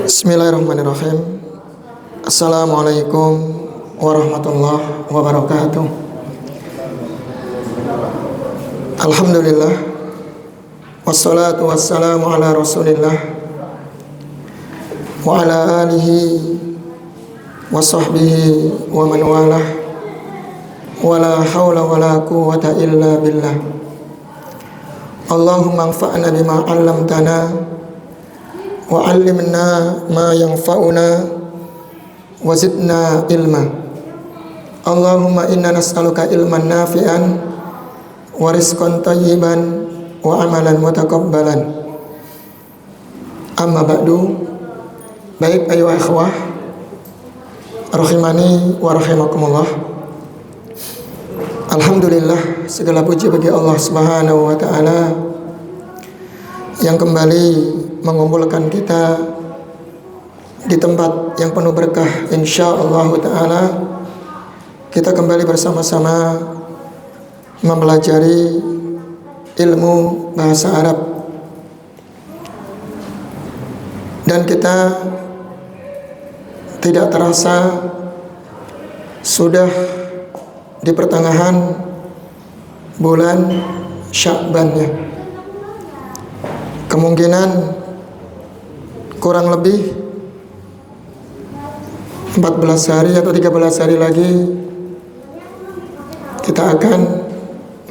Bismillahirrahmanirrahim. Assalamualaikum warahmatullahi wabarakatuh. Alhamdulillah, wassalatu wassalamu ala rasulillah wa ala alihi wa sahbihi wa man walah, wa la hawla wa la quwwata illa billah. Allahumma anfa'na bima 'allamtana wa 'allimna ma yanfa'una wa zidna ilma. Allahumma inna nas'aluka ilman nafi'an wa rizqan thayyiban wa amalan mutakabbalan. Amma ba'du. Baik ayuha ikhwah rahimani wa rahimakumullah. Alhamdulillah, segala puji bagi Allah Subhanahu wa taala yang kembali mengumpulkan kita di tempat yang penuh berkah. Insyaallah taala kita kembali bersama-sama mempelajari ilmu bahasa Arab, dan kita tidak terasa sudah di pertengahan bulan Sya'ban ya. Kemungkinan kurang lebih 14 hari atau 13 hari lagi kita akan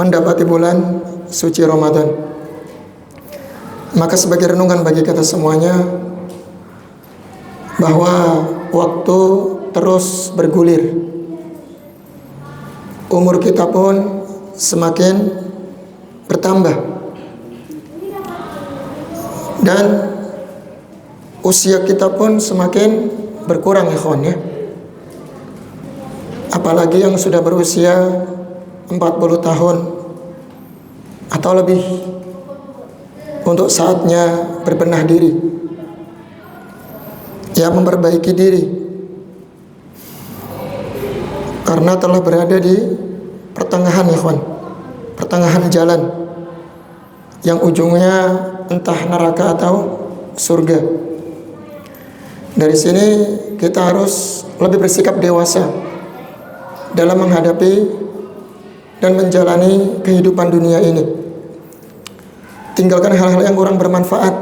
mendapati bulan suci Ramadan. Maka sebagai renungan bagi kita semuanya bahwa waktu terus bergulir, umur kita pun semakin bertambah, dan usia kita pun semakin berkurang ikhwan ya. Apalagi yang sudah berusia 40 tahun atau lebih, untuk saatnya berbenah diri, ya, memperbaiki diri, karena telah berada di pertengahan ikhwan, pertengahan jalan yang ujungnya entah neraka atau surga. Dari sini kita harus lebih bersikap dewasa dalam menghadapi dan menjalani kehidupan dunia ini. Tinggalkan hal-hal yang kurang bermanfaat,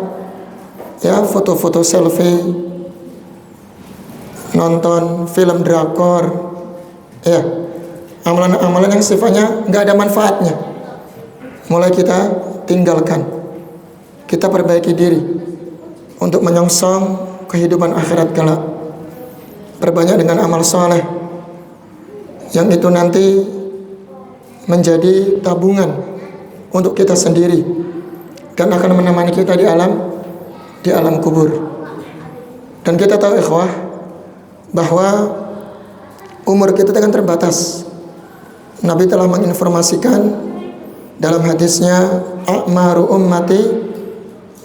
ya, foto-foto selfie, nonton film drakor, ya, amalan-amalan yang sifatnya nggak ada manfaatnya. Mulai kita tinggalkan, kita perbaiki diri untuk menyongsong kehidupan akhirat kelak. Perbanyak dengan amal soleh yang itu nanti menjadi tabungan untuk kita sendiri dan akan menemani kita di alam kubur. Dan kita tahu ikhwah bahwa umur kita akan terbatas. Nabi telah menginformasikan dalam hadisnya, a'maru ummati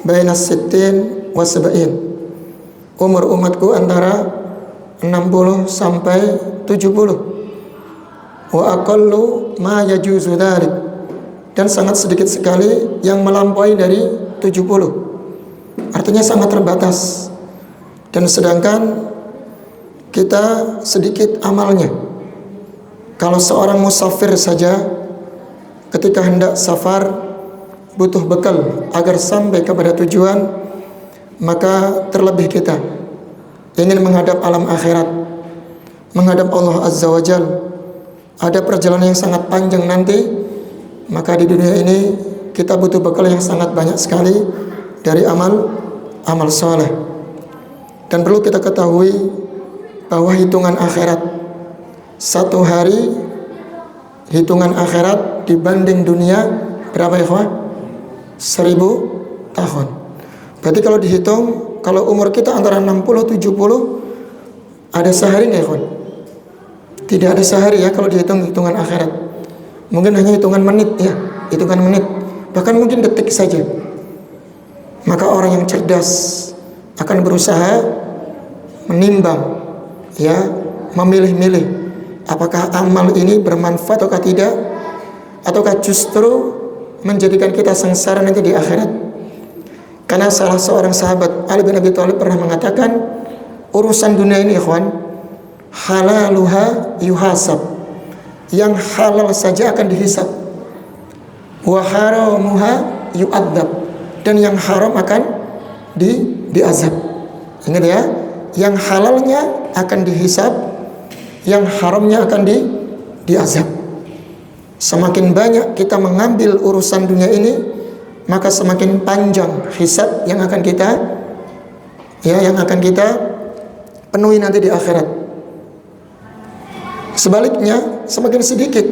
bainas sittin wa sab'in. Umur umatku antara 60 sampai 70. Wa aqallu ma yajuzu dzalik, dan sangat sedikit sekali yang melampaui dari 70. Artinya sangat terbatas. Dan sedangkan kita sedikit amalnya. Kalau seorang musafir saja ketika hendak safar butuh bekal agar sampai kepada tujuan, maka terlebih kita ingin menghadap alam akhirat, menghadap Allah Azza wa Jalla. Ada perjalanan yang sangat panjang nanti, maka di dunia ini kita butuh bekal yang sangat banyak sekali dari amal soleh. Dan perlu kita ketahui bahwa hitungan akhirat, satu hari hitungan akhirat dibanding dunia berapa ikhwah? 1000 tahun. Berarti kalau dihitung, kalau umur kita antara 60-70, ada sehari nggak ikhwan? Tidak ada sehari ya kalau dihitung hitungan akhirat. Mungkin hanya hitungan menit ya, hitungan menit, bahkan mungkin detik saja. Maka orang yang cerdas akan berusaha menimbang, ya, memilih-milih apakah amal ini bermanfaat ataukah tidak, ataukah justru menjadikan kita sengsara nanti di akhirat. Karena salah seorang sahabat Ali bin Abi Thalib pernah mengatakan, urusan dunia ini ikhwan, halaluha yuhasab, yang halal saja akan dihisab, wa haramuha yu'adzab, dan yang haram akan diazab. Ingat ya, yang halalnya akan dihisab, yang haramnya akan diazab. Semakin banyak kita mengambil urusan dunia ini, maka semakin panjang hisab yang akan kita penuhi nanti di akhirat. Sebaliknya, semakin sedikit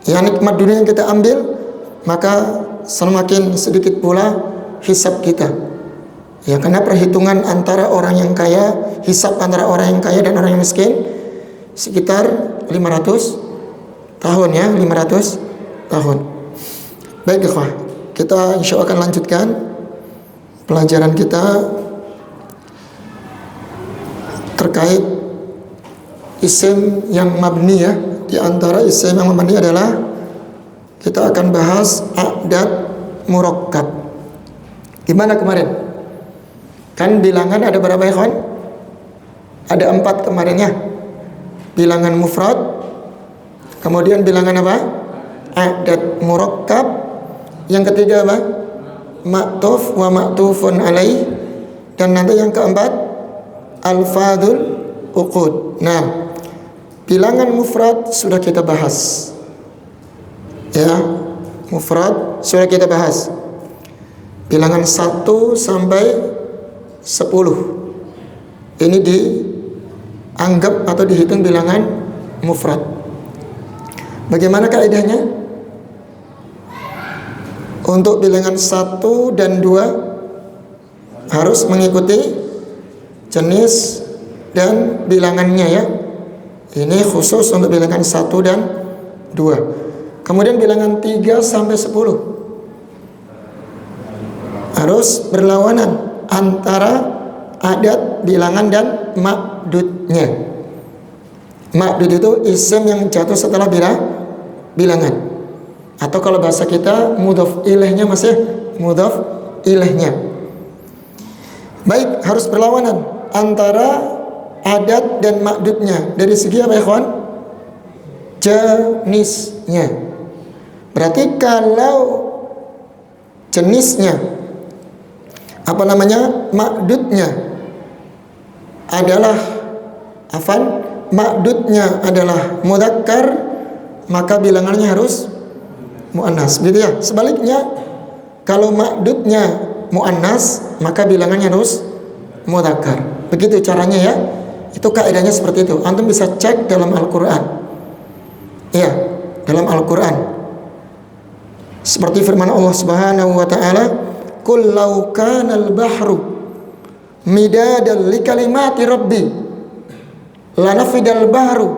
nikmat dunia yang kita ambil, maka semakin sedikit pula hisab kita. Karena perhitungan antara orang yang kaya, hisab antara orang yang kaya dan orang yang miskin sekitar 500 tahun 500 tahun. Baik ikhwah, kita insya Allah akan lanjutkan pelajaran kita terkait isim yang mabni ya. Di antara isim yang mabni adalah kita akan bahas a'dad murakkab. Gimana kemarin? Kan bilangan ada berapa ya kawan? Ada 4 kemarinnya. Bilangan mufrad, kemudian bilangan apa? A'dad murakkab. Yang ketiga apa? Ma'tuf wa ma'tufun alaih. Dan nanti yang keempat alfadul uqud. Nah, bilangan mufrad sudah kita bahas. Mufrad sudah kita bahas. Bilangan 1 sampai 10 ini dianggap atau dihitung bilangan mufrad. Bagaimana kaidahnya? Untuk bilangan 1 dan 2 harus mengikuti jenis dan bilangannya ya. Ini khusus untuk bilangan 1 dan 2. Kemudian bilangan 3 sampai 10 harus berlawanan antara adat bilangan dan ma'dudnya. Ma'dud itu isim yang jatuh setelah bilangan, atau kalau bahasa kita mudhaf ilaihnya, masih mudhaf ilaihnya. Baik, harus berlawanan antara adat dan ma'dudnya dari segi apa ya kawan? Jenisnya. Berarti kalau jenisnya ma'dudnya adalah ma'dudnya adalah mudzakkar, maka bilangannya harus muannas, gitu ya. Sebaliknya, kalau ma'dudnya muannas, maka bilangannya harus mudzakkar. Begitu caranya ya. Itu kaidahnya seperti itu. Antum bisa cek dalam Al-Qur'an. Ya, dalam Al-Qur'an. Seperti firman Allah Subhanahu wa taala, "Qul law kana al-bahru midadan li kalimati rabbi lanafidal bahru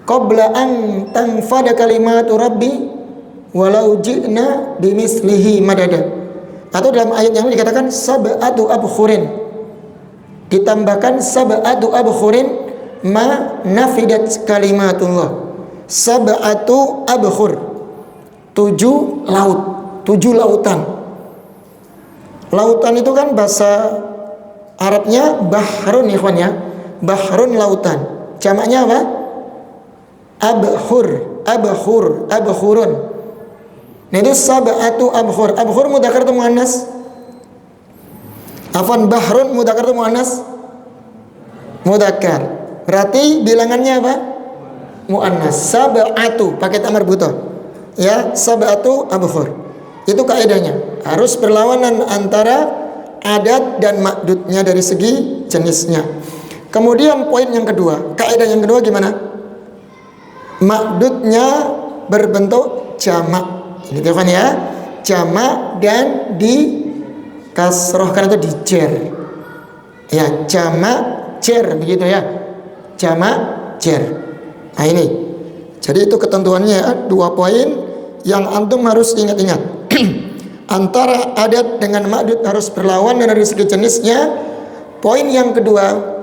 qabla an tanfada kalimatu rabbi walau ji'na bimislihi madada." Atau dalam ayat yang dikatakan sab'atu abkhurin, ditambahkan sab'atu abkhurin ma nafidat kalimatullah. Sab'atu abkhur, 7 laut, 7 lautan. Lautan itu kan bahasa Arabnya bahrun ikhwan ya. Bahrun lautan. Jamaknya apa? Abkhur, abkhur, abkhurun. Nah itu sab'atu abkhur. Abkhur mudzakkar atau muannas? Afwan, bahrun mudzakkar atau muannas? Mudzakkar. Berarti bilangannya apa? Muannas. Sab'atu pakai ta marbuthah. Ya, sab'atu abkhur. Itu kaidahnya. Harus berlawanan antara adat dan ma'dudnya dari segi jenisnya. Kemudian poin yang kedua, kaidah yang kedua gimana? Ma'dudnya berbentuk jamak. Ini kan ya, jamak dan dikasrohkan atau dijer. Ya, jamak jer begitu ya. Jamak jer. Nah ini. Jadi itu ketentuannya 2 poin yang antum harus ingat-ingat. Antara adat dengan ma'dud harus berlawanan dari segi jenisnya. Poin yang kedua,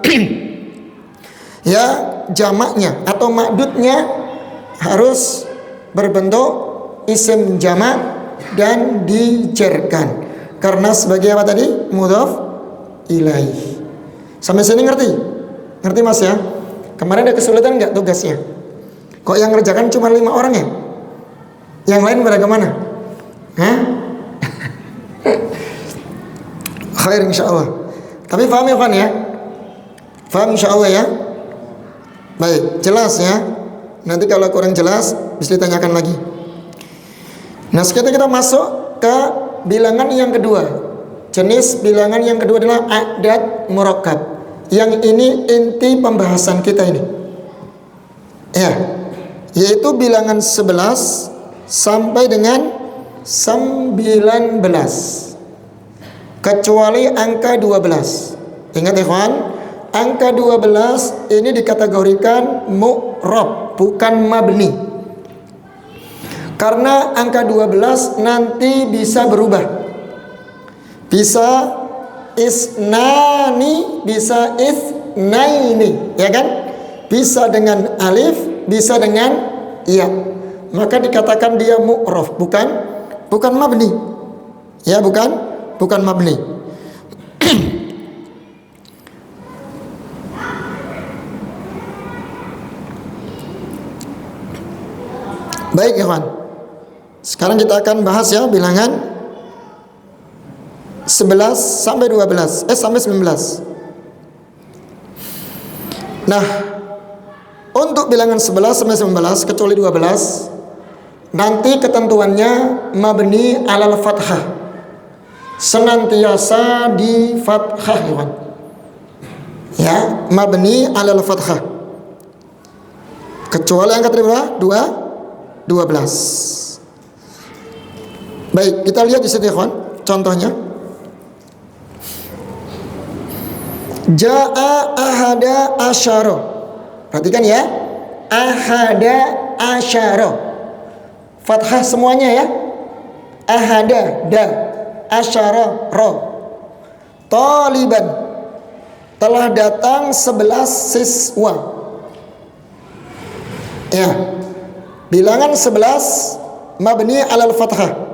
ya jamaknya atau ma'dudnya harus berbentuk isim jamak dan dijerkan. Karena sebagai apa tadi? Mudhaf ilaih. Sampai sini ngerti? Ngerti Mas ya? Kemarin ada kesulitan nggak tugasnya? Kok yang ngerjakan cuma 5 orang ya? Yang lain pada kemana? Hah? Khair insyaallah. Tapi paham ya Fan ya? Paham insyaallah ya? Baik, jelas ya. Nanti kalau kurang jelas bisa ditanyakan lagi. Nah, sekarang kita masuk ke bilangan yang kedua. Jenis bilangan yang kedua adalah a'dad murakkab. Yang ini inti pembahasan kita ini. Ya, yaitu bilangan 11 sampai dengan 19. Kecuali angka 12. Ingat ikhwan, angka 12 ini dikategorikan mu'rab, bukan mabni. Karena angka 12 nanti bisa berubah. Bisa isnani, bisa itsnaini, ya kan? Bisa dengan alif, bisa dengan ya. Maka dikatakan dia mu'rab, bukan mabni. Ya, bukan mabni. Baik ya kawan. Sekarang kita akan bahas ya bilangan 11 sampai 12, sampai 19. Nah, untuk bilangan 11 sampai 19 kecuali 12 nanti ketentuannya mabni alal fathah. Senantiasa di fathah ya kawan. Ya, mabni alal fathah. Kecuali angka berapa? 12. Baik, kita lihat di sini kawan, contohnya. Ja'a ahada asyara. Perhatikan ya. Ahada asyara. Fathah semuanya ya. Ahada da, asyara ra. Taliban. Telah datang 11 siswa. Ya. Bilangan 11 mabni alal fathah.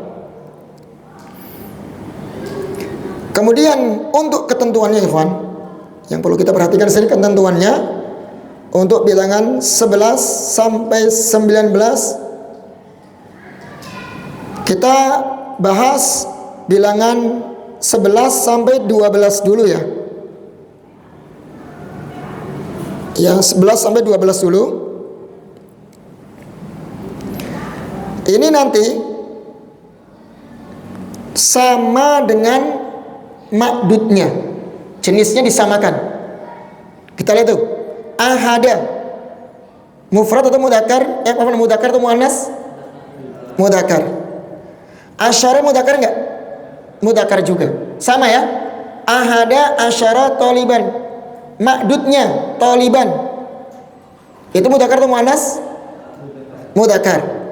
Kemudian untuk ketentuannya ikhwan, yang perlu kita perhatikan di sini ketentuannya untuk bilangan 11 sampai 19 kita bahas bilangan 11 sampai 12 dulu ya. Yang 11 sampai 12 dulu. Ini nanti sama dengan makdudnya, jenisnya disamakan. Kita lihat tuh, ahada mufrad atau mudzakkar? Mudzakkar atau muannas? Mudzakkar. Asyara mudzakkar enggak? Mudzakkar juga. Sama ya. Ahada asyara taliban. Makdudnya taliban. Itu mudzakkar atau muannas? Mudzakkar.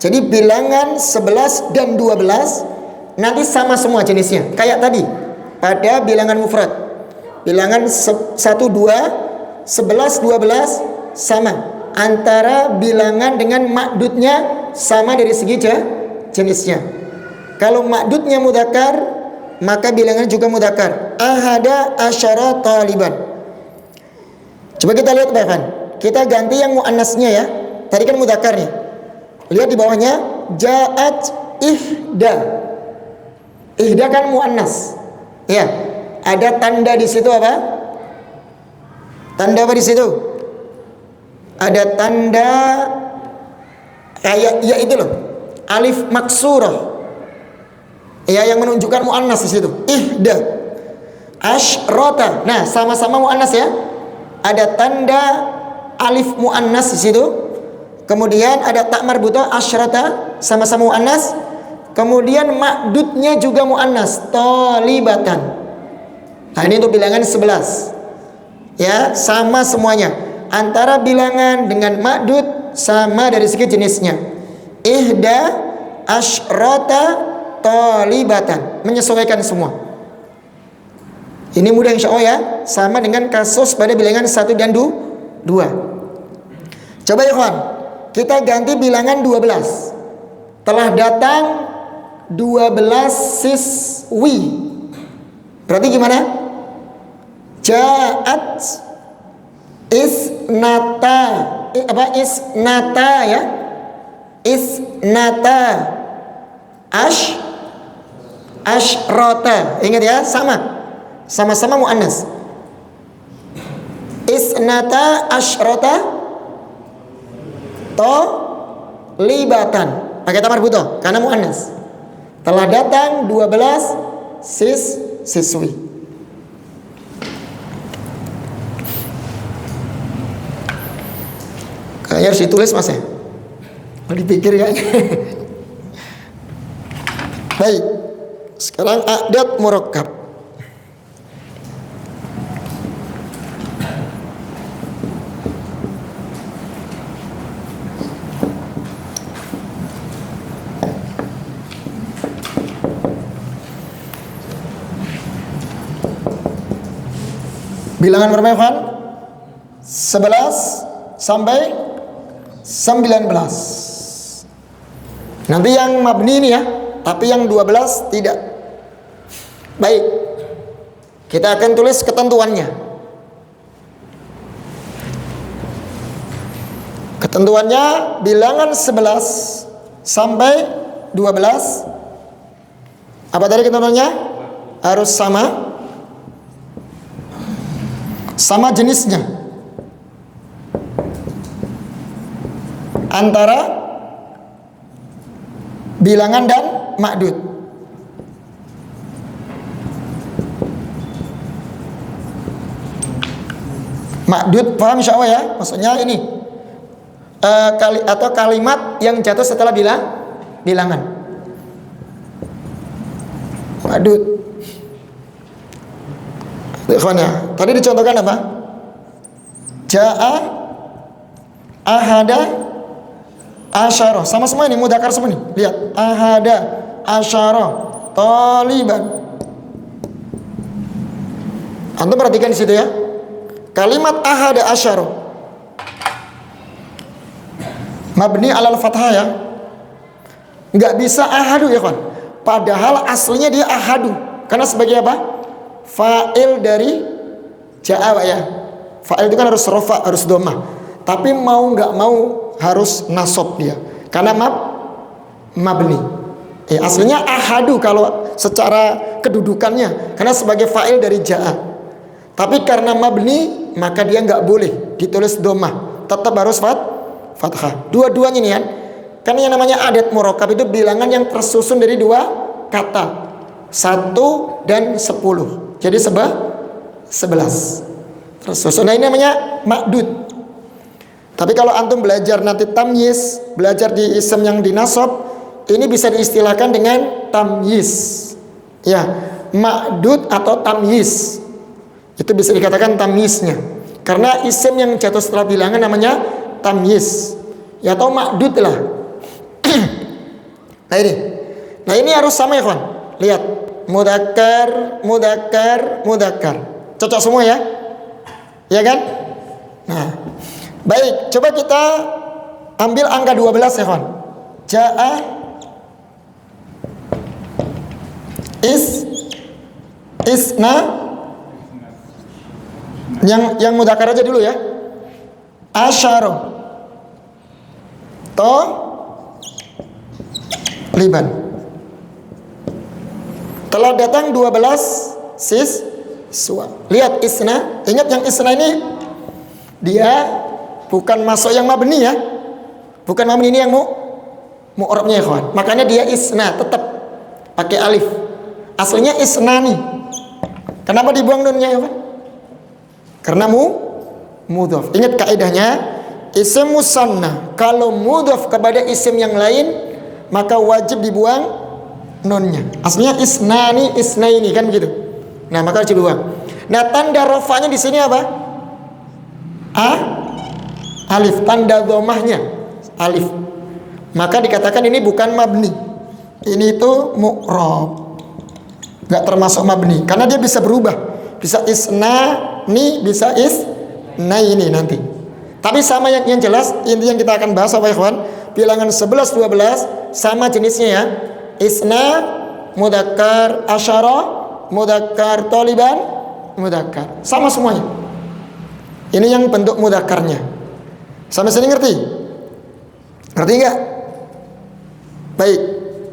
Jadi bilangan 11 dan 12 nanti sama semua jenisnya. Kayak tadi pada bilangan mufrad. Bilangan 1, 2, 11, 12 sama. Antara bilangan dengan makdudnya sama dari segi jenisnya. Kalau makdudnya mudzakkar, maka bilangan juga mudzakkar. Ahada asyara taliban. Coba kita lihat bahkan. Kita ganti yang muannasnya ya. Tadi kan mudzakkar nih. Lihat di bawahnya ja'at ihda. Ihda kan muannas. Ya, ada tanda di situ apa? Tanda apa di situ? Ada tanda kayak ya itu loh. Alif maksurah. Ya, yang menunjukkan muannas di situ. Ihda. Asyrata. Nah, sama-sama muannas ya. Ada tanda alif muannas di situ. Kemudian ada tak marbutah asyrata, sama-sama muannas. Kemudian makdudnya juga muannas, talibatan. Nah, ini untuk bilangan 11. Ya, sama semuanya. Antara bilangan dengan makdud sama dari segi jenisnya. Ihda asyrata talibatan. Menyesuaikan semua. Ini mudah insya Allah ya. Sama dengan kasus pada bilangan 1 dan 2. Coba ya kawan, kita ganti bilangan 12. Telah datang 12 siswa. iswi. Berarti gimana? Ja'at isnata, isnata ya, isnata asyrota. Ingat ya, sama-sama muannas. Isnata asyrota to libatan, pakai tamar buto karena muannas. Telah datang 12 siswi. Kayaknya harus ditulis mas ya, mau dipikir kayaknya. Baik, sekarang a'dad murakkab. Bilangan berapa Evan? 11 sampai 19. Nanti yang mabni ini ya, tapi yang 12 tidak. Baik, kita akan tulis ketentuannya. Ketentuannya bilangan 11 sampai 12. Apa tadi ketentuannya? Harus sama jenisnya antara bilangan dan ma'dud. Ma'dud paham insyaallah ya, maksudnya ini kalimat yang jatuh setelah bilangan. Ma'dud. Ikhwan ya, tadi dicontohkan apa? Ja'a ahada asyara. Sama semua ini mudzakkar semua nih. Lihat, ahada asyara taliban. Antum perhatikan di situ ya. Kalimat ahada asyara mabni alal fathah ya. Enggak bisa ahadu ya kawan. Padahal aslinya dia ahadu. Karena sebagai apa? Fa'il dari ja'a ya. Fa'il itu kan harus rofa, harus domah. Tapi mau nggak mau harus nasab dia. Karena mabni. Aslinya ahadu kalau secara kedudukannya. Karena sebagai fa'il dari ja'a. Tapi karena mabni maka dia nggak boleh ditulis domah. Tetap harus fathah. Dua-duanya nih kan. Karena yang namanya adat murakkab itu bilangan yang tersusun dari dua kata. 1 dan 10. Jadi 11 tersusun. Nah ini namanya ma'dud. Tapi kalau antum belajar nanti tamyiz, belajar di ism yang dinasab, ini bisa diistilahkan dengan tamyiz. Ya, ma'dud atau tamyiz. Itu bisa dikatakan tamyiznya. Karena ism yang jatuh setelah bilangan namanya tamyiz. Ya atau ma'dud lah. Nah ini harus sama ya kawan. Lihat, mudzakkar. Cocok semua ya? Ya kan? Nah, baik, coba kita ambil angka 12 ya kawan. Ja'a isna. Yang mudzakkar aja dulu ya. Asyara to liban. Telah datang 12 siswa. Lihat isna. Ingat yang isna ini dia bukan masuk yang mabni ya. Bukan mabni ini yang mu'rabnya ya kawan. Makanya dia isna tetap pakai alif. Aslinya isnani. Kenapa dibuang nunnya ya kawan? Karena mudhaf. Ingat kaidahnya, isim musanna kalau mudhaf kepada isim yang lain maka wajib dibuang nunnya. Aslinya isnani, isnaini kan begitu. Nah, maka harus dibuang. Nah, tanda rofanya di sini apa? Alif. Tanda dhammahnya alif. Maka dikatakan ini bukan mabni. Ini itu mu'rab. Enggak termasuk mabni karena dia bisa berubah. Bisa isnani, bisa isnaini nanti. Tapi sama yang jelas inti yang kita akan bahas apa ya kawan? Bilangan 11 12 sama jenisnya ya. Isna mudzakkar asyara, mudzakkar taliban, mudzakkar. Sama semuanya. Ini yang bentuk mudzakkarnya. Sampai sini ngerti? Ngerti enggak? Baik,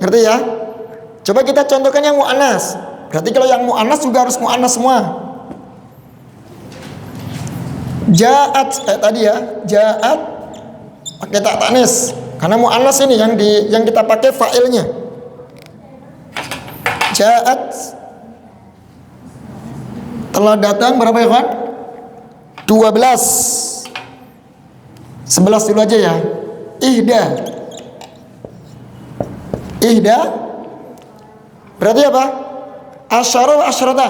ngerti ya? Coba kita contohkan yang muannas. Berarti kalau yang muannas juga harus muannas semua. Ja'at tadi ya, ja'at pakai tak tanis. Karena muannas ini yang kita pakai fa'ilnya. Ja'at telah datang berapa ya kawan? 12. 11 dulu aja ya. Ihda berarti apa? Asyara asyrata.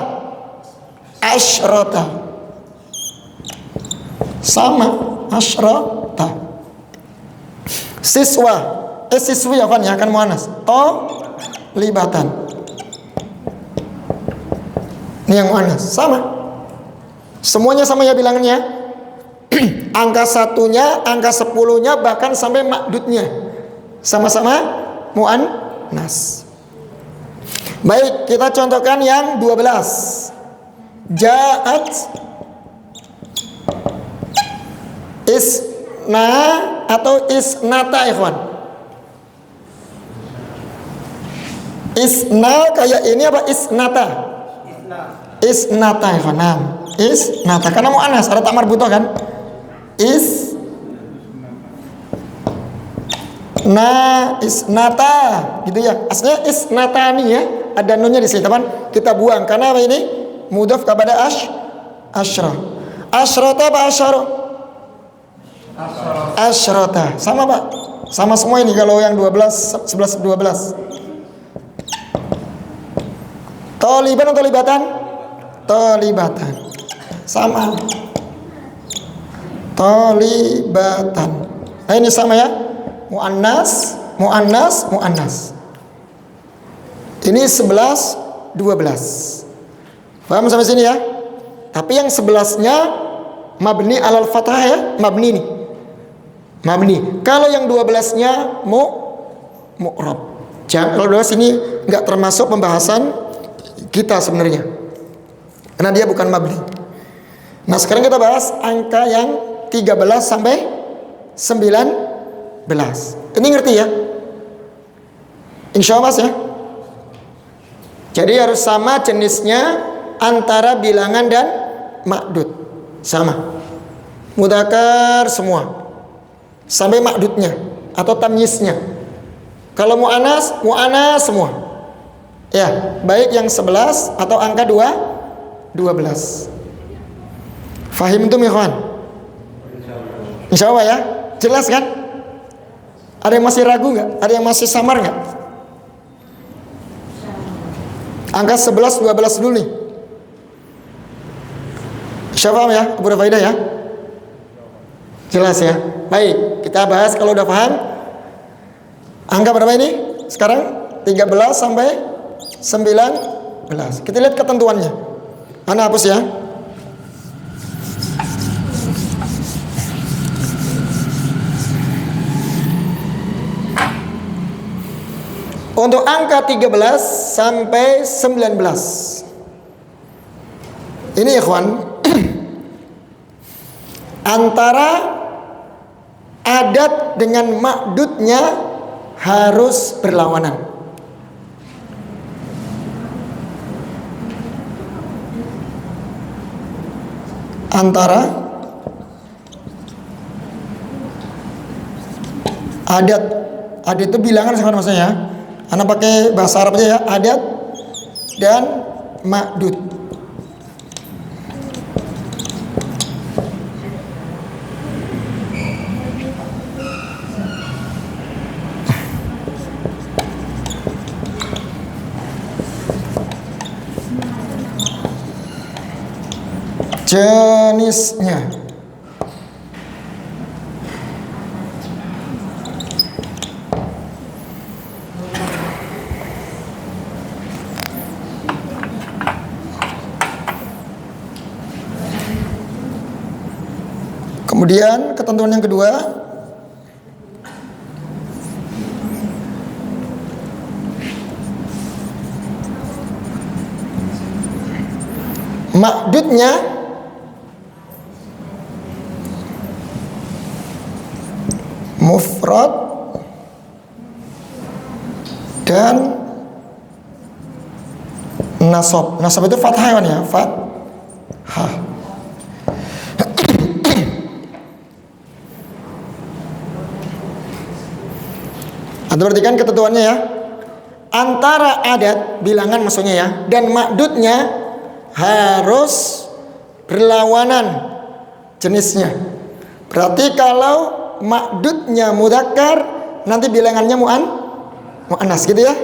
Asyrata sama asyrata. Siswa siswi ya kan ya, kan muannas. Libatan ini yang muannas. Sama semuanya sama ya bilangannya. Angka satunya, angka 10-nya, bahkan sampai makdudnya sama-sama muannas. Baik, kita contohkan yang 12. Ja'at isna atau isnata ikhwan. Isna kayak ini apa? Isnata. Isnata ikhwan. Nah, isnata karena muannas, ada tak marbutoh kan? Isnata gitu ya. Aslinya isnatani ya. Ada nunnya di sini teman. Kita buang karena apa ini? Mudhaf kepada asyra. Asyrata apa asyara? Asyrata. Sama Pak. Sama semua ini kalau yang 12, 11, 12. Toliban atau libatan? Tolibatan. Sama. Tolibatan. Nah ini sama ya. Muannas, muannas, muannas. Ini 11, 12. Paham sampai sini ya? Tapi yang 11-nya mabni alal fathah ya, mabni nih. Mabni. Kalau yang 12-nya mu'rab. Jangan, kalau 12 ini enggak termasuk pembahasan kita sebenarnya. Karena dia bukan mabni. Nah, sekarang kita bahas angka yang 13 sampai 19. Ini ngerti ya? Insya Allah ya. Jadi harus sama jenisnya antara bilangan dan makdud. Sama. Mudzakkar semua. Sampai makdudnya atau tamyiznya. Kalau muannas, muannas semua. Ya, baik yang 11 atau angka 12. Fahim tuh ikhwan? Insya Allah ya. Jelas kan? Ada yang masih ragu nggak? Ada yang masih samar nggak? Angka 11, 12 dulu nih. Siapa ya? Abu Rafaidah ya? Jelas ya? Baik, kita bahas kalau udah paham. Angka berapa ini? Sekarang 13 sampai 19. Kita lihat ketentuannya. Ana hapus ya. Untuk angka 13 sampai 19. Ini ikhwan, antara adat dengan makdudnya harus berlawanan. Antara adat itu bilangan sekarang maksudnya ya. Anak pakai bahasa Arab aja ya, adat dan makdud. Jenisnya. Kemudian ketentuan yang kedua, Ma'dudnya mufrad dan nasab. Nasab itu fathah ya, fathah. Anda perhatikan ketentuannya ya. Antara adat bilangan maksudnya ya dan ma'dudnya harus berlawanan jenisnya. Berarti kalau ma'dudnya mudzakkar nanti bilangannya muannas gitu ya.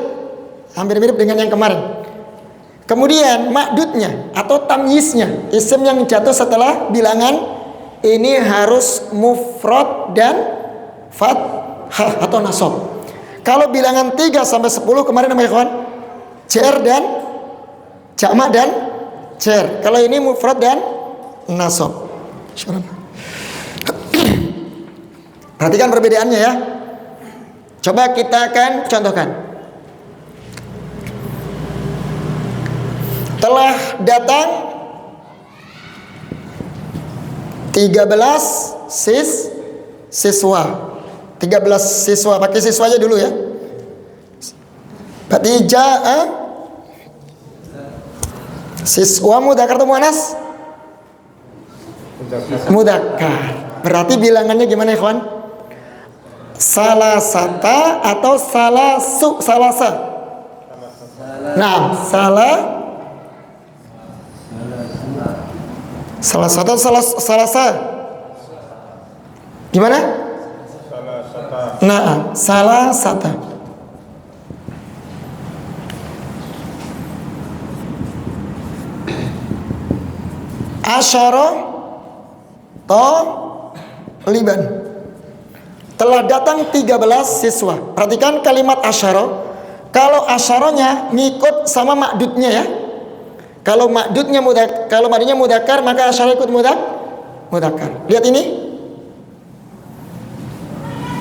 Hampir mirip dengan yang kemarin. Kemudian ma'dudnya atau tamyiznya, isim yang jatuh setelah bilangan ini harus mufrad dan fathah atau nasab. Kalau bilangan 3 sampai 10 kemarin namanya kawan jar dan jamak dan jar. Kalau ini mufrad dan nasab. Perhatikan perbedaannya ya. Coba kita akan contohkan. Telah datang 13 siswa. 13 siswa, pakai siswa aja dulu ya. Berarti ja'a siswa mudzakkar atau muannas? Mudzakkar. Berarti bilangannya gimana ya kawan? Salasata atau salasa? Nah, salasata atau salasa? Gimana? Nah, salasata. Asyara liban. Telah datang 13 siswa. Perhatikan kalimat asyara. Kalau asyaranya ngikut sama ma'dudnya ya. Kalau ma'dudnya mudzakkar maka asyara ikut mudzakkar. Lihat ini.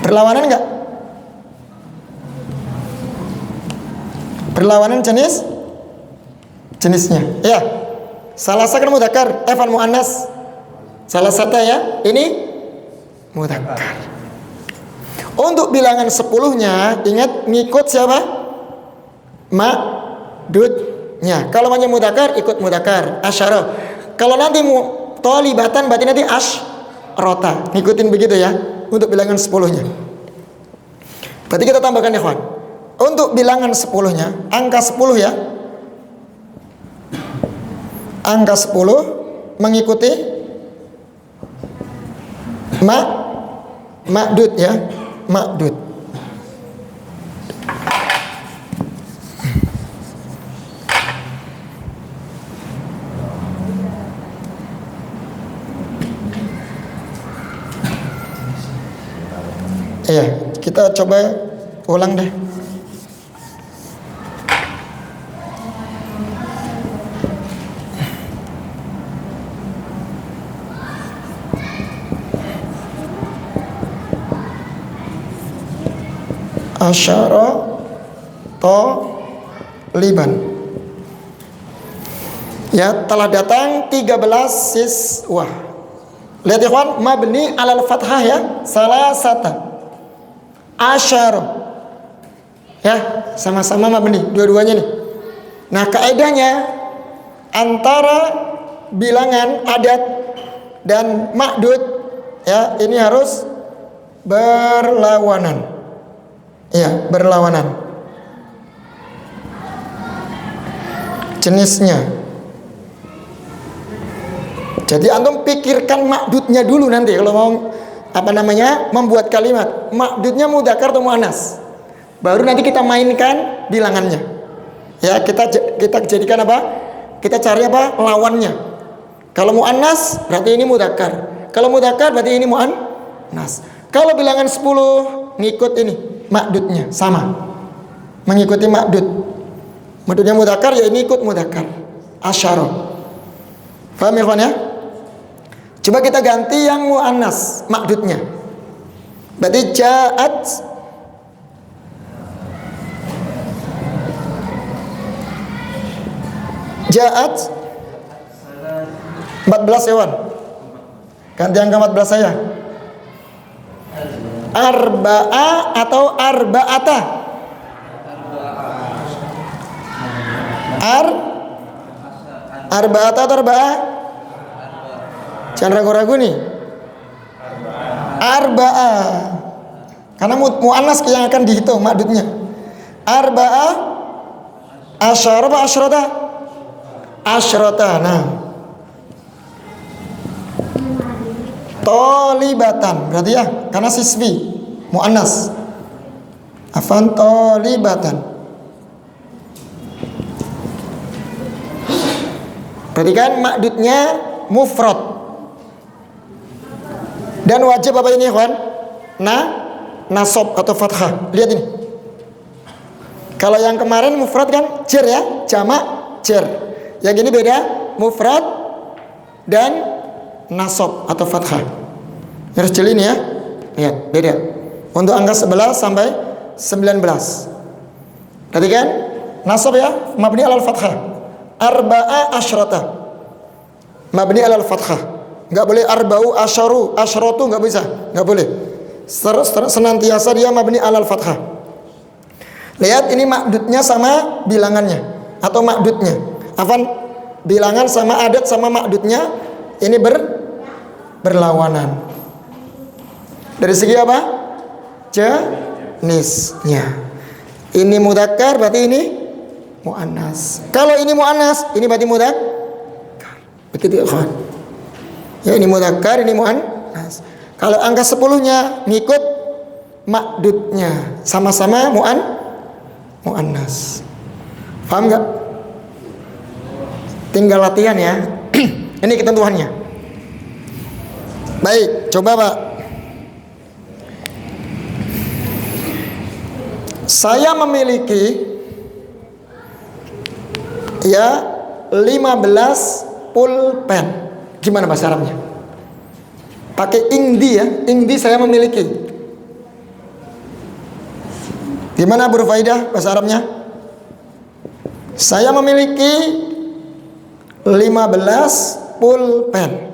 Berlawanan enggak? Berlawanan jenisnya. Ya. Salasa kan mudzakkar, fal muannas. Salasata ya. Ini mudzakkar. Untuk bilangan 10-nya ingat ngikut siapa? Ma'dudnya. Kalau hanya mudzakkar ikut mudzakkar, asyara. Kalau nanti thalibatan berarti nanti asyrota. Ngikutin begitu ya. Untuk bilangan 10-nya. Berarti kita tambahkan ya kawan. Untuk bilangan 10-nya, angka 10 ya. Angka 10 mengikuti ma'dud ya. Ma'dud. Iya, kita coba ulang deh. Asyara liban. Ya, telah datang 13 siswa. Lihat ya kawan, mabni alal fathah ya, salasata. Asyara. Ya, sama-sama mabni dua-duanya nih. Nah, kaedahnya antara bilangan adat dan ma'dud ya, ini harus berlawanan. Ya, berlawanan. Jenisnya. Jadi antum pikirkan ma'dudnya dulu nanti kalau mau membuat kalimat. Ma'dudnya mudzakkar atau muannas. Baru nanti kita mainkan bilangannya. Ya, kita jadikan apa? Kita cari apa? Lawannya. Kalau muannas berarti ini mudzakkar. Kalau mudzakkar berarti ini muannas. Kalau bilangan 10 ngikut ini ma'dudnya sama. Mengikuti ma'dud. Ma'dudnya mudzakkar ya ini ikut mudzakkar. Asyara. Paham ya kawan ya? Coba kita ganti yang muannas ma'dudnya. Berarti ja'at 14 Iwan. Ganti angka 14 saya. Arba'a atau arba'ata? Arba'ata atau arba'a? Jangan ragu-ragu nih. Arba'a. Karena mu'annas yang akan dihitung madudnya. Arba'a asyara apa asyrata? Asyrata. Nah. Tolibatan berarti ya, karena siswi mu'annas. Afan tolibatan. Berarti kan makdudnya mufrad. Dan wajib apa ini, ikhwan? Nasab atau fathah. Lihat ini. Kalau yang kemarin mufrad kan jer ya, jamak jer. Yang ini beda, mufrad dan nasab atau fathah. Harus jeli ini ya. Lihat, beda. Untuk angka 11 sampai 19. Berarti kan nasab ya, mabni alal fathah. Arba'a asyrata. Mabni alal fathah. Enggak boleh arba'u asyaru, asyratu enggak bisa. Enggak boleh. Senantiasa dia mabni alal fathah. Lihat ini makdudnya sama bilangannya atau makdudnya. Afan, bilangan sama adat sama makdudnya ini berlawanan. Dari segi apa? Jenisnya. Ini mudzakkar berarti ini muannas. Kalau ini muannas, ini berarti mudzakkar. Begitu ya, kawan. Ya, ini mudzakkar, ini muannas. Kalau angka 10-nya ngikut makdudnya, sama-sama muannas. Paham enggak? Tinggal latihan ya. Ini ketentuannya. Baik, coba Pak. Saya memiliki ya 15 pulpen. Gimana bahasa Arabnya? Pakai ingdi ya. Ingdi saya memiliki. Gimana berfaedah bahasa Arabnya? Saya memiliki 15 pulpen.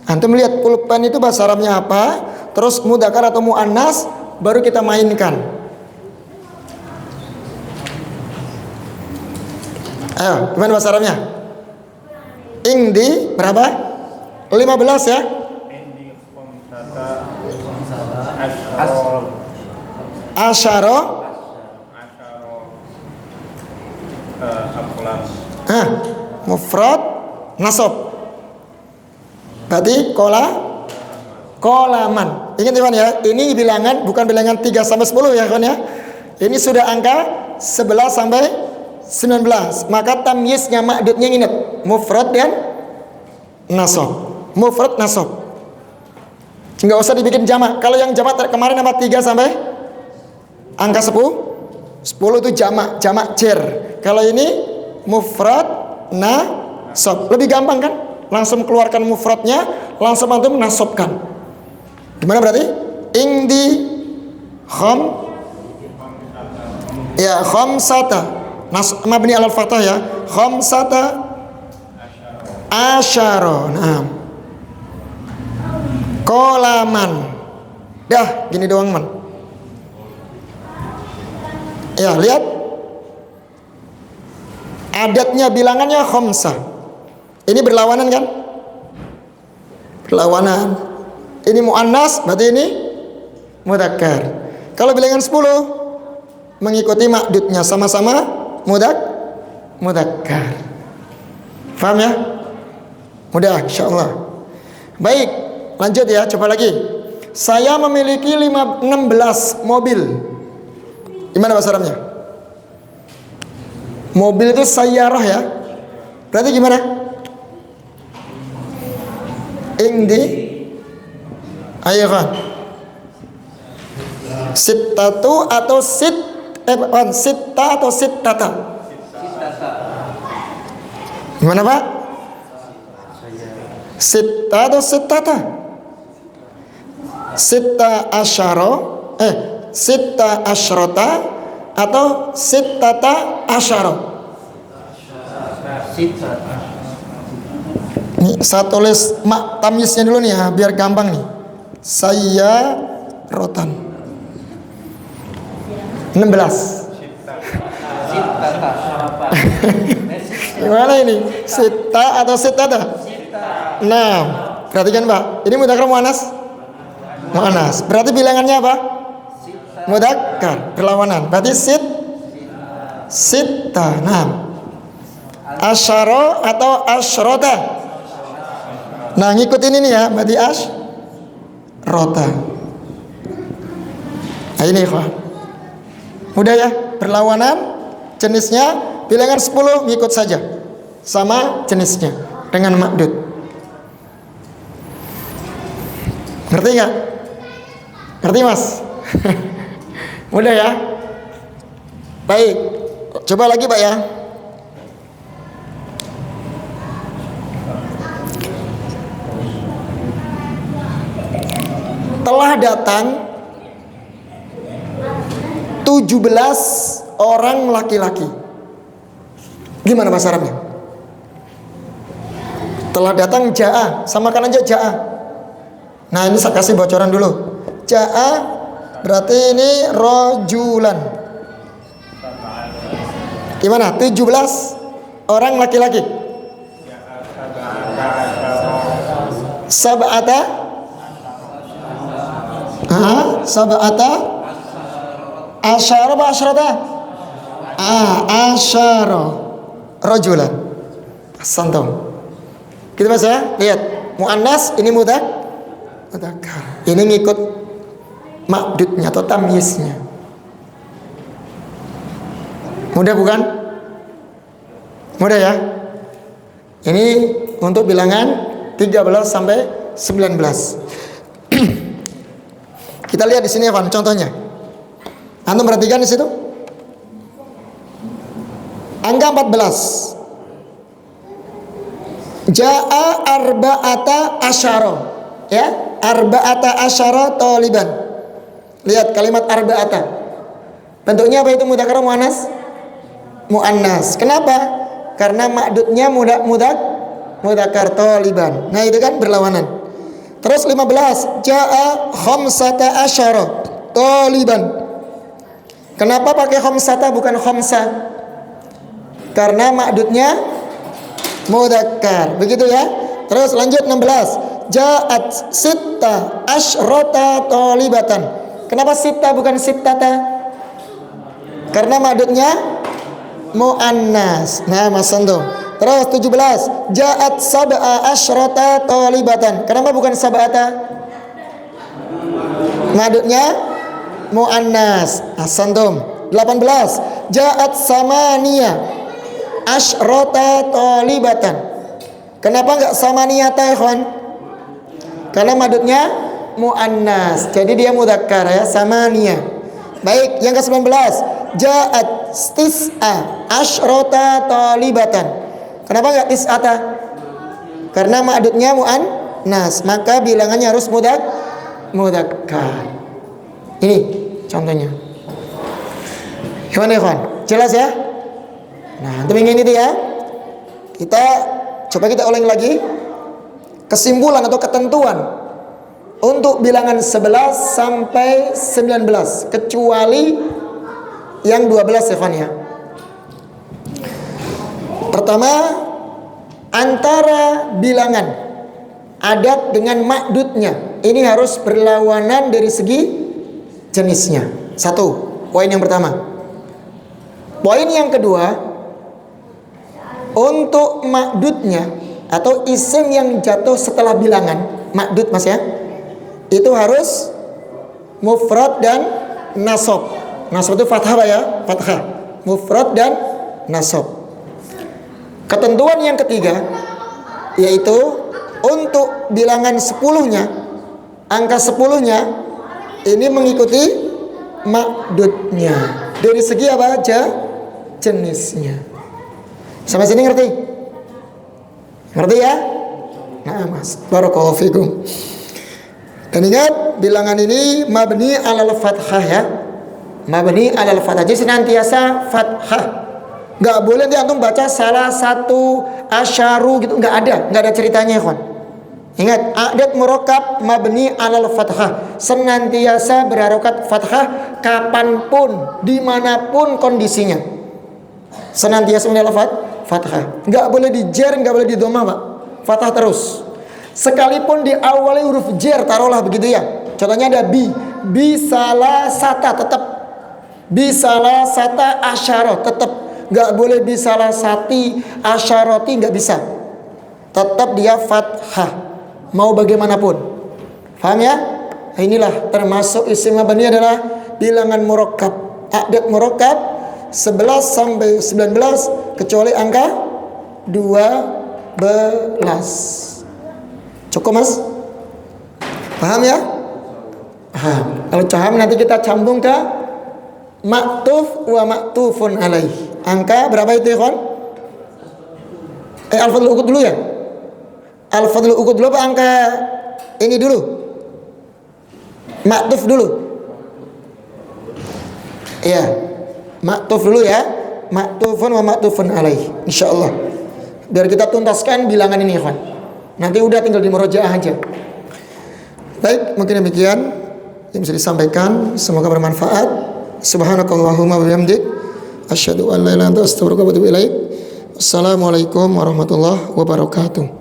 Antum lihat pulpen itu bahasa Arabnya apa, terus mudzakkar atau muannas, baru kita mainkan. Ayo, gimana bahasa Arabnya? Ingdi berapa? 15 ya? Asyara mufrad nasab. Berarti kolaman. Ingat Iwan ya, ini bilangan bukan bilangan 3 sampai 10 ya kawan ya. Ini sudah angka 11 sampai 19. Maka tamyiznya makdudnya ingat, mufrad dan nasab. Mufrad nasab. Enggak usah dibikin jamak. Kalau yang jamak kemarin apa 3 sampai angka 10 itu jamak jer. Kalau ini mufrad nasab. Lebih gampang kan? Langsung keluarkan mufradnya, langsung antum nasabkan. Gimana berarti? Ingdi khamsata. Mabni alal fathah ya. Khamsata asyara. Nah. Kolaman. Dah, gini doang man. Ya, lihat. Adatnya bilangannya khamsah. Ini berlawanan kan? Berlawanan. Ini muannas, berarti ini mudzakkar. Kalau bilangan 10 mengikuti makdudnya sama-sama mudzakkar. Paham ya? Mudah insyaallah. Baik, lanjut ya, coba lagi. Saya memiliki 16 mobil. Gimana bahasa Arabnya? Mobil itu sayyarah ya. Berarti gimana? Ingdi ayo kan sittatu atau sitta atau sittata? Gimana Pak? Sitta atau sittata? Sitta asyara sitta asyrata atau sittata asyara? Nih, saya tulis tamyiznya dulu nih ya, biar gampang nih. Saya rotan 16. Gimana ini? Sita atau sitata? 6. Perhatikan Pak, ini mudzakkar muannas? Muannas. Berarti bilangannya apa? Mudzakkar, berlawanan. Berarti sita. 6. Asyara atau asyrota? Nah, ngikutin ini ya, berarti asyrota. Nah, ini ikhwan. Mudah ya, berlawanan jenisnya, bilangan 10 ngikut saja sama jenisnya dengan makdud. Ngerti nggak? Ngerti Mas? Mudah ya. Baik, coba lagi Pak ya. Telah datang 17 orang laki-laki. Gimana bahasa Arabnya? Telah datang ja'a, samakan aja ja'a. Nah, ini saya kasih bocoran dulu. Ja'a berarti ini rojulan. Gimana? 17 orang laki-laki. Sab'ata sab'ata asyara apa asyrata? Asyara rajulan. Santom. Gitu Mas ya? Lihat, muannas ini mudzakkar. Ini ngikut makdudnya atau tamyiznya. Mudah bukan? Mudah ya? Ini untuk bilangan 13 sampai 19. Kita lihat di sini ya, Van, contohnya. Antum perhatikan di situ. Angka 14. Ja'a arba'ata asyara. Ya, arba'ata asyara taliban. Lihat kalimat arba'ata. Bentuknya apa itu? Mudzakkar muannas? Muannas. Kenapa? Karena makdudnya mudzakkar taliban. Nah, itu kan berlawanan. Terus 15, ja'a khamsata asyara taliban. Kenapa pakai khamsata bukan khamsa? Karena makdudnya mudzakkar. Begitu ya. Terus lanjut 16, ja'at sitta asyrata talibatan. Kenapa sitta bukan sittata? Karena makdudnya muannas. Nah, Mas Santo. Terus 17, ja'at sab'a asyrata talibatan. Kenapa bukan sab'ata? Madudnya muannas. Asantum. 18, ja'at samaniya asyrata talibatan. Kenapa enggak samaniyata, ikhwan? Karena madudnya muannas. Jadi dia mudzakkar ya, samaniya. Baik, yang ke-19, ja'at tis'a asyrata talibatan. Kenapa enggak tis'ata? Karena ma'dudnya mu'annas, maka bilangannya harus mudzakkar. Ini contohnya. Gimana ikhwan? Jelas ya? Nah, itu ingin itu ya. Kita coba kita ulangi lagi. Kesimpulan atau ketentuan untuk bilangan 11 sampai 19 kecuali yang 12 ikhwan ya. Pertama, antara bilangan adat dengan makdudnya ini harus berlawanan dari segi jenisnya. Satu, poin yang pertama. Poin yang kedua, untuk makdudnya atau isim yang jatuh setelah bilangan, makdud Mas ya, itu harus mufrad dan nasab. Nasab itu fathah ya, fathah. Mufrad dan nasab. Ketentuan yang ketiga yaitu untuk bilangan 10-nya, angka 10-nya ini mengikuti makdudnya. Dari segi apa aja? Jenisnya. Sampai sini ngerti? Ngerti ya? Nah, Mas, barakallahu fikum. Dan ingat, bilangan ini mabni alal fathah ya. Mabni alal fathah. Jadi senantiasa fathah. Nggak boleh nanti antum baca salah satu asyaru gitu, nggak ada ceritanya, ikhwan. Ingat, a'dad murakkab mabni alal fathah, senantiasa berharokat fathah kapanpun, dimanapun kondisinya, senantiasa menilai fathah. Nggak boleh di jer, nggak boleh di dhamma, Pak. Fathah terus. Sekalipun diawali huruf jer, taruhlah begitu ya. Contohnya ada bi salah sata, tetap bi salah sata asyara, tetap. Nggak boleh bi salah sati asyarati, nggak bisa. Tetap dia fathah. Mau bagaimanapun. Paham ya? Inilah termasuk isim mabni adalah bilangan murakkab. A'dad murakkab 11 sampai 19 kecuali angka 12. Cukup, Mas? Paham ya? Paham. Kalau paham nanti kita sambung ke maktuf wa maktufun alaih. Angka berapa itu, ikhwan? Al-fadlul uqud dulu ya? Al-fadlul uqud dulu apa angka ini dulu? Maktuf dulu. Iya. Maktuf dulu ya. Maktufun wa maktufun alaih, insyaallah. Biar kita tuntaskan bilangan ini, ikhwan. Nanti udah tinggal di murojaah aja. Baik, mungkin demikian yang bisa disampaikan, semoga bermanfaat. Subhanakallahumma wa bihamdik, asyhadu an la ilaha illa anta astaghfiruka wa atubu ilaik. Assalamualaikum warahmatullahi wabarakatuh.